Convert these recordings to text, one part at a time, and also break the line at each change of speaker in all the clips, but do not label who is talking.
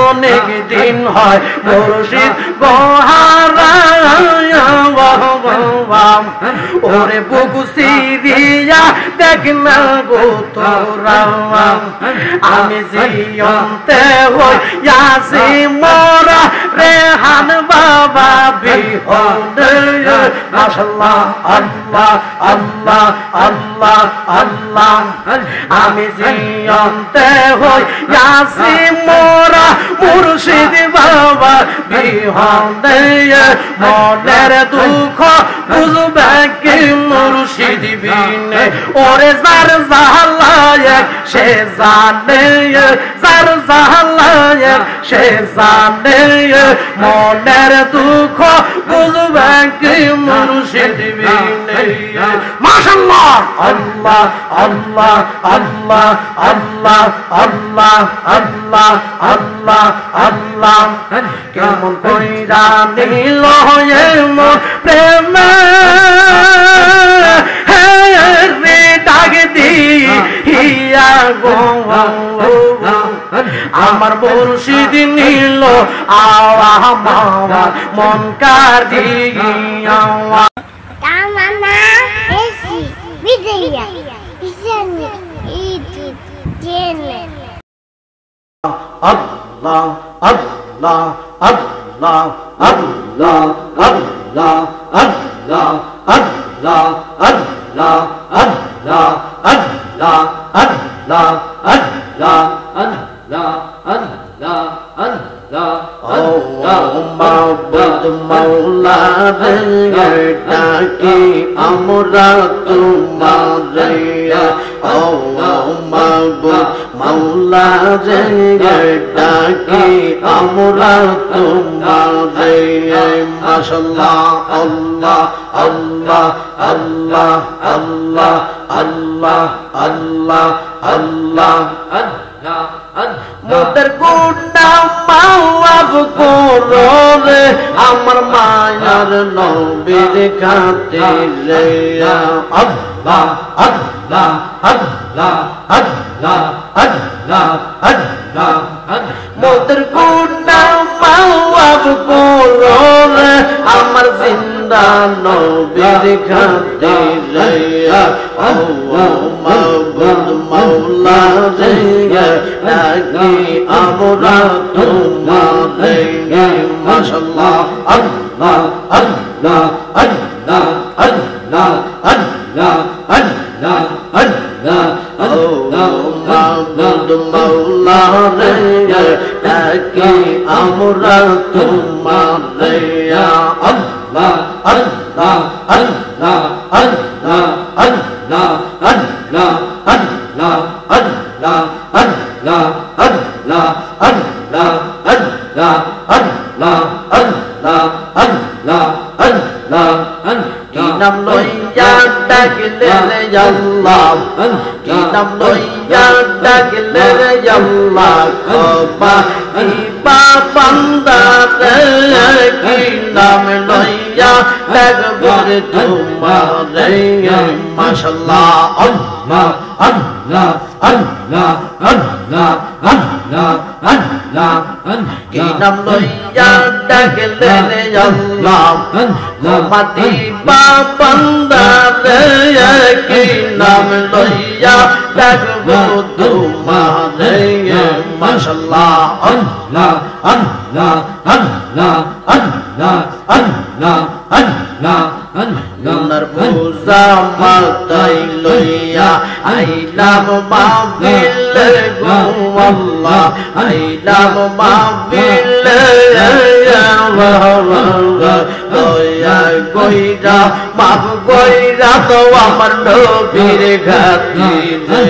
অনেক দিন হয় মুর্শিদ গোহারায়া ওরে বুক সিরিয়া দেখ না গো তোরা আমি জিয়ন্তে হই ইয়াসি মোরা রেহান বাবা বিহনে মাশাআল্লাহ আল্লাহ আল্লাহ আল্লাহ আল্লাহ আমি জিয়ন্তে হই ইয়াসি মোরা মুর্শিদ বাবা বিহনে মনের দুঃখ বুঝবে কি মুর্শিদ বিনে ওরে যার জালায় সে জানে যার জালায় সে জানে মনের দুঃখ বুঝবে কি মুর্শিদ বিনে মাশাআল্লাহ আল্লাহ আল্লাহ আল্লাহ আল্লাহ আল্লাহ আল্লাহ আল্লাহ আল্লাহ কেমন কইরা নীল হয়ে মোর প্রেম রে ডাক দিয়া গো আমার মুর্শিদ নীল আওয়া মাওয়া মন কারিয়া
তামান্না এসি বিজয়া ইসনে ইতি জেনে
আল্লাহ আল্লাহ আল্লাহ আল্লাহ আল্লাহ আল্লাহ আল্লাহ আল্লাহ আল্লাহ আল্লাহ আল্লাহ আল্লাহ আল্লাহ আল্লাহ আল্লাহ ও মাবুদ মাওলা রে ডাকি আমরা তোমারে ও মাবুদ মাওলা রে ডাকি আমরা তোমারে মাশাআল্লাহ আল্লাহ আল্লাহ আল্লাহ আল্লাহ আল্লাহ আল্লাহ আল্লাহ আল্লাহ মোদের গুণা মাওয়াব করো রে আমার মায়ার নবীর খাতিরে আল্লাহ আল্লাহ আল্লাহ আল্লাহ আল্লাহ আল্লাহ মোদের গুণা মাওয়াব করো রে আমার জিন্দা নবীর খাতিরে ও মাবুদ মাওলা রে ডাকি আমরা তোমারে মাশাআল্লাহ আল্লাহ আল্লাহ আল্লাহ আল্লাহ আল্লাহ আল্লাহ আল্লাহ আল্লাহ মাবুদ মাওলা রে ডাকি আমরা তোমারে আল্লাহ আল্লাহ আল্লাহ আল্লাহ আল্লাহ আল্লাহ আল্লাহ আল্লাহ আল্লাহ আল্লাহ আল্লাহ আল্লাহ আল্লাহ আল্লাহ আল্লাহ আল্লাহ কি নাম লইয়া ডাকলে রে আল্লাহ কি নাম লইয়া ডাকলে রে আল্লাহ খোবা ইবা বান্দা রে কি নাম লইয়া ডাকবো রে তোমারে মাশাআল্লাহ আল্লাহ আল্লাহ আল্লাহ আল্লাহ আল্লাহ আল্লাহ কি নাম লইয়া ডাকলে রে আল্লাহ গোমাতি বান্দা রে কি নাম লইয়া ডাকবো তোমারে মাশাআল্লাহ আল্লাহ আল্লাহ আল্লাহ আল্লাহ আল্লাহ আল্লাহ আল্লাহর পূজা মাতাই লইয়া আইলাম মাহফিল গো আল্লাহ আইলাম মাহফিল দয়া কইরা মাফ কইরা তো আমার নবীর খাতিরে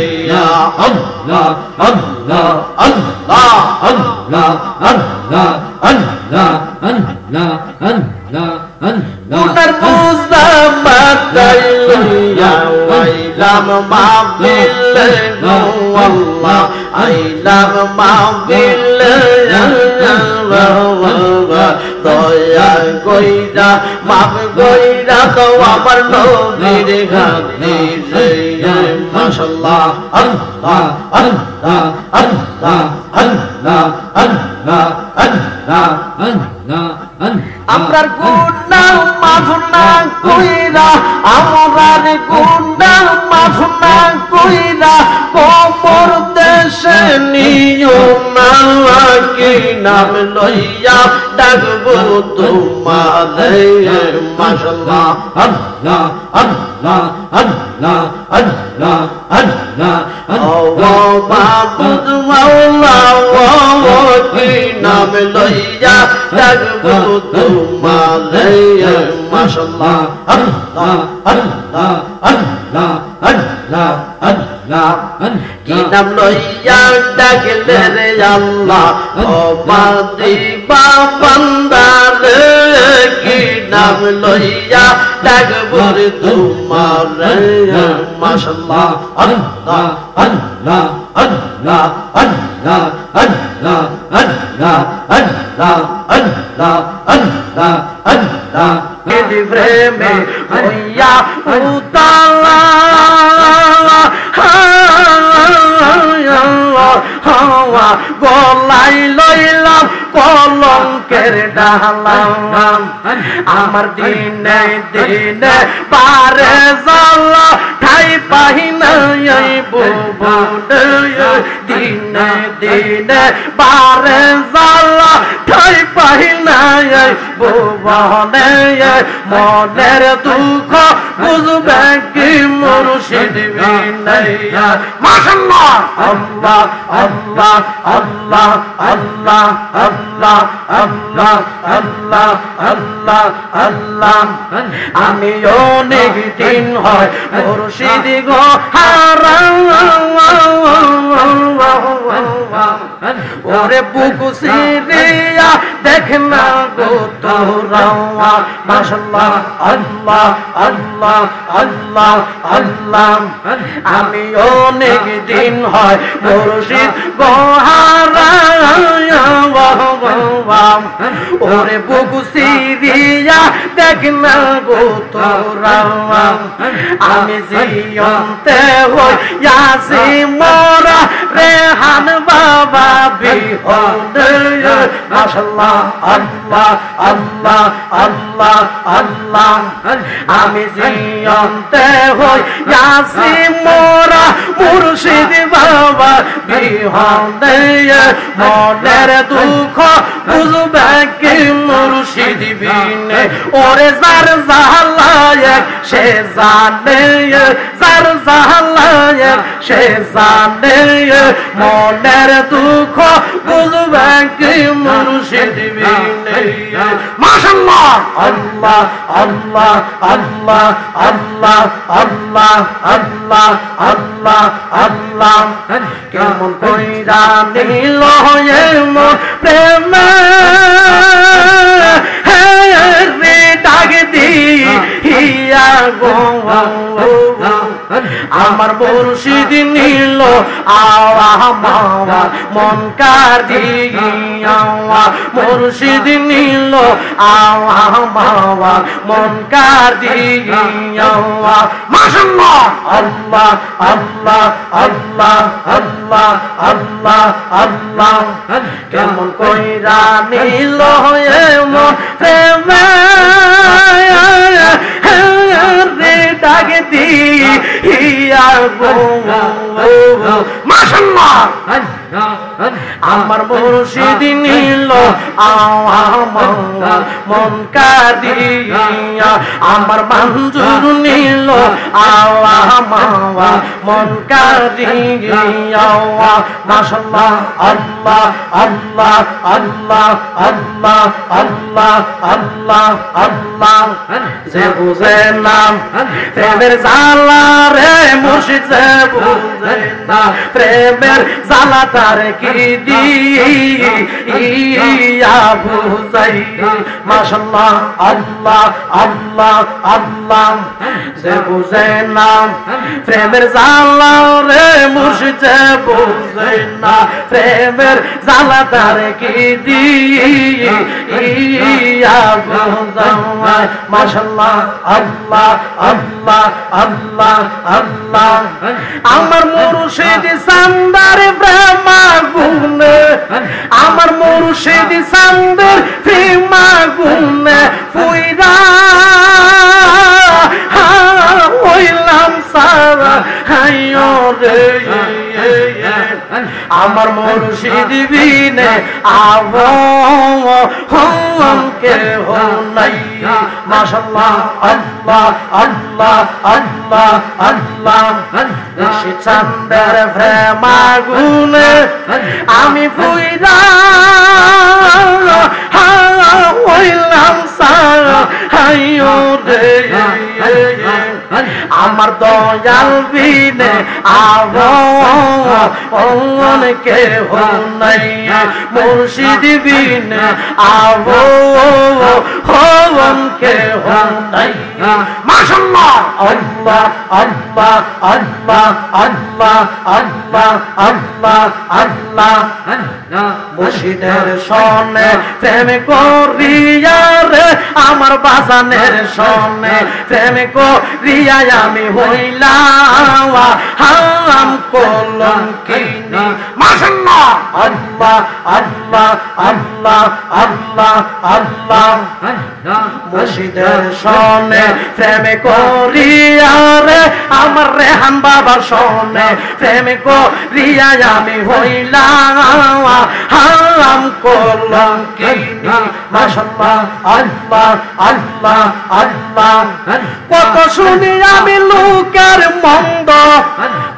আল্লাহ আল্লাহ আল্লাহ আল্লাহ আল্লাহ আল্লাহ আল্লাহ আল্লাহ উনার পূজা মাতাই লইয়া আইলাম মাহফিল গো আল্লাহ আইলাম মাহফিল দয়া কইরা মাফ কইরা তো আমার নবীর ঘাতি যাইয়া মাশাআল্লাহ আল্লাহ আল্লাহ আল্লাহ আল্লাহ আল্লাহ আল্লাহ আল্লাহ আমরার গুনাহ মাফ না কইরা আমরার গুনাহ মাফ না কইরা কোমর দেশে নিও না কি নাম লইয়া ডাকবো তোমারে মাশাআল্লাহ আল্লাহ আল্লাহ আল্লাহ আল্লাহ আল্লাহ ও মাবুদ মাওলা ও কি নাম লইয়া ডাকবো তোমারে মাশাআল্লাহ আল্লাহ আল্লাহ আল্লাহ আল্লাহ আল্লাহ কি নাম লইয়া ডাকলে রে আল্লাহ ও বান্দিবা বান্দারে কি নাম লইয়া ডাকবো রে তোমারে মাশাআল্লাহ আল্লাহ আল্লাহ আল্লাহ আল্লাহ আল্লাহ আল্লাহ আল্লাহ আল্লাহ আল্লাহ আল্লাহ এদি প্রেমে হইয়া উতালা হাওয়া গলাই লইলাম কলঙ্কের ডালাম আমার দিনে দিনে পারে জ্বালা ঠাই পাই নাই বুবুডে দিনে দিনে পারে জ্বালা ঠাই পাই নাই বুবনে মনের দুঃখ বুঝবে কি মুর্শিদ বিনাইয়া মাশাআল্লাহ আল্লাহ আল্লাহ আল্লাহ আল্লাহ আল্লাহ আল্লাহ আল্লাহ আল্লাহ আল্লাহ আমি অনেক দিন হয় মুর্শিদ গো ওরে বুক সিরিয়া দেখনা গো তোরা মাশাআল্লাহ আল্লাহ আল্লাহ আল্লাহ আল্লাহ আমি অনেক দিন হয় মুর্শিদ গো ওরে বুক সিরিয়া দেখনা গো তোরা আমি জিয়ন্তে হই ইয়াসি মোরা রেহান বাবা বিহনে মাশাআল্লাহ আল্লাহ আল্লাহ আল্লাহ আল্লাহ আমি জিয়ন্তে হই ইয়াসি মোরা মুর্শিদ বাবা বিহনে মনের দুঃখ বুঝবে কি মুর্শিদ বিনে ওরে যার জালায় সে জানে যার জালায় সে জানে মনের দুঃখ বুঝবে কি মুর্শিদ বিনে মাশাআল্লাহ আল্লাহ আল্লাহ আল্লাহ আল্লাহ আল্লাহ আল্লাহ আল্লাহ আল্লাহ কেমন কইরা নিল মন প্রেম রে ডাক দিয়া গো আমার মুর্শিদ নিল আওয়া মাওয়া মন কাদিয়া মুর্শিদ নিল আওয়া মাওয়া মন কাদিয়া মাশাআল্লাহ আল্লাহ আল্লাহ আল্লাহ আল্লাহ আল্লাহ আল্লাহ কেমন কইরা নিল মন প্রেম রে ডাক দিয়া গো মাশাআল্লাহ আমার মুর্শিদ নিল আওয়া মাওয়া মন কাদিয়া আমার মঞ্জুর নিল আওয়া মাওয়া মন কাদিয়া মাশাআল্লাহ আল্লাহ আল্লাহ আল্লাহ আল্লাহ আল্লাহ আল্লাহ আল্লাহ যে বুঝে নাম প্রেমের জ্বালা রে মুর্শিদ যে বুঝে না প্রেমের জ্বালা তার কি ইয়া বুঝাই মাশাআল্লাহ আল্লাহ আল্লাহ আল্লাহ যে বুঝে না প্রেমের জ্বালা রে মুর্শিদ যে বুঝে না প্রেমের জ্বালা তার কি দিয়া বুঝাই মাশাআল্লাহ আল্লাহ আল্লাহ আল্লাহ আল্লাহ আমার মুর্শিদ সান্দার প্রেম গুনে আমার মুর্শিদ সান্দার প্রেম গুনে ফুইরা হইলাম সারা হাইও রে আমার মুর্শিদ বিনে আবো কে হো নাই মাশাআল্লাহ আল্লাহ আল্লাহ আল্লাহ আল্লাহ সে চাঁদের প্রেম গুনে আমি ফুইরা হইলাম সারা হাইও রে আমার দয়াল বিনে আবো কে হো নাই মুর্শিদ বিনে আবো কে হো নাই মাশাআল্লাহ আল্লাহ আল্লাহ আল্লাহ আল্লাহ আল্লাহ আল্লাহ আল্লাহ মুর্শিদের সনে প্রেম করিয়া রে আমার বাজানের সনে প্রেম করিয়া আমি হইলাম হারাম কলঙ্কিনী মাশাআল্লাহ আল্লাহ আল্লাহ আল্লাহ আল্লাহ আল্লাহ মুর্শিদের সনে প্রেম করিয়া রে আমার রেহান বাবার সনে প্রেম করিয়া আমি হইলাম হারাম কলঙ্কিনী মাশাআল্লাহ আল্লাহ আল্লাহ আল্লাহ কত শুনি আমি লোকের মন্দ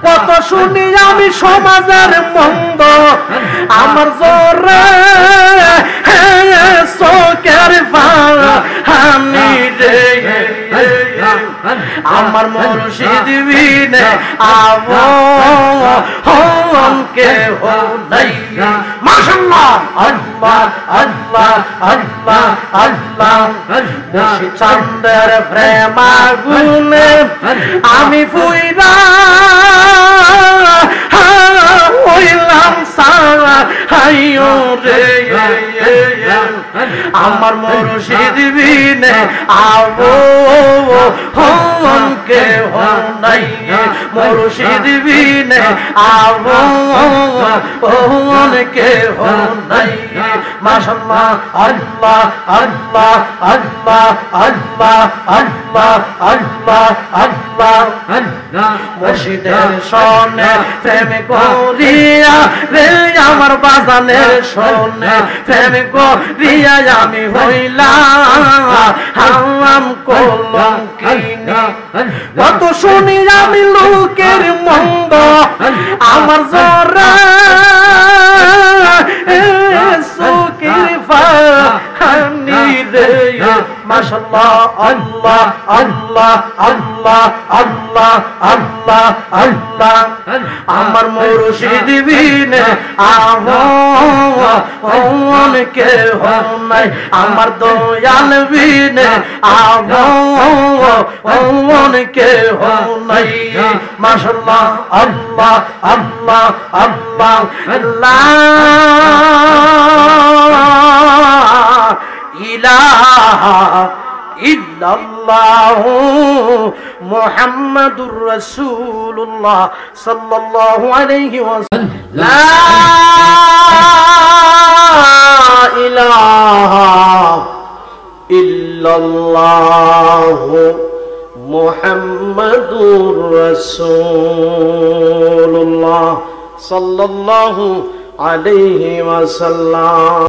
কত শুনি আমি সমাজের মন্দ আমার জোরে চোখের হানি রে আমার মুর্শিদ বিনে আবো কে হো নাই মাশাআল্লাহ আল্লাহ আল্লাহ আল্লাহ আল্লাহ মুর্শিদ চাঁদের প্রেম গুনে আমি ফুইরা হইলাম সারা হাইও রে আমার মুর্শিদ বিনে আবো কে হো নাই মুর্শিদ বিনে আবো কে হো নাই মাশাআল্লাহ আল্লাহ আল্লাহ আল্লাহ আল্লাহ আল্লাহ আল্লাহ আল্লাহ মুর্শিদের সনে প্রেম করিয়া রে আমার বাজানের সনে প্রেম করিয়া আমি হইলাম হারাম কলঙ্কিনী কত শুনি আমি লোকের মন্দ আমার জরা সুখের ফানি রে মাশাআল্লাহ আল্লাহ আল্লাহ আল্লাহ আল্লাহ আল্লাহ আল্লাহ আমার মুর্শিদ বিনে আবো কে হো নাই আমার দয়াল বিনে আবো কে হো নাই মাশাআল্লাহ আল্লাহ আল্লাহ আল্লাহ লা ইলাহা ইল্লাল্লাহু মুহাম্মাদুর রাসূলুল্লাহ সাল্লাল্লাহু আলাইহি ওয়াসাল্লাম লা ইলাহা ইল্লাল্লাহু মুহাম্মাদুর রাসূলুল্লাহ সাল্লাল্লাহু আলাইহি ওয়াসাল্লাম।